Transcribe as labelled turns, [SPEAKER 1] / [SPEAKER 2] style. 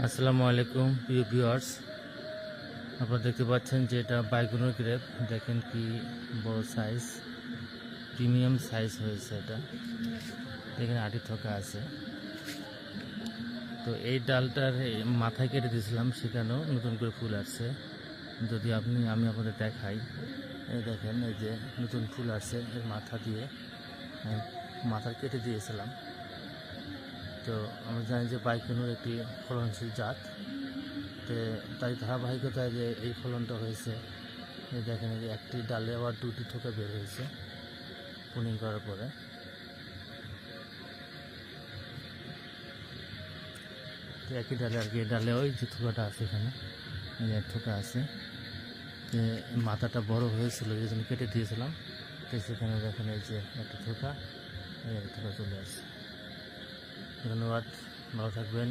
[SPEAKER 1] আসসালামু আলাইকুম প্রিয় ভিউয়ার্স, আপনারা দেখতে পাচ্ছেন যে এটা বাইকনের গ্রেপ। দেখেন কি বড় সাইজ, প্রিমিয়াম সাইজ হয়েছে এটা। দেখেন আটি থকা আছে। তো এই ডালটার মাথায় কেটে দিয়েছিলাম, সেখানেও নতুন করে ফুল আসছে। যদি আমি আপনাদের দেখাই, এই দেখেন এই যে নতুন ফুল আসছে এর মাথা দিয়ে। মাথা কেটে দিয়েছিলাম। তো আমরা জানি যে বাইকনের একটি ফলনশীল জাত, তাই ধারাবাহিকতায় যে এই ফলনটা হয়েছে। দেখেন যে একটি ডালে আবার দুটি থোকা বের হয়েছে পুনিং করার পরে। তো একই ডালে আর কি, ডালে ওই যে থোকাটা আছে এখানে, এক থোকা আছে। মাথাটা বড় হয়েছিল, এই জন্য কেটে দিয়েছিলাম। তো সেখানে দেখেন এই যে একটা থোকা, এই থোকা চলে আসছে। ধন্যবাদ, ভালো থাকবেন।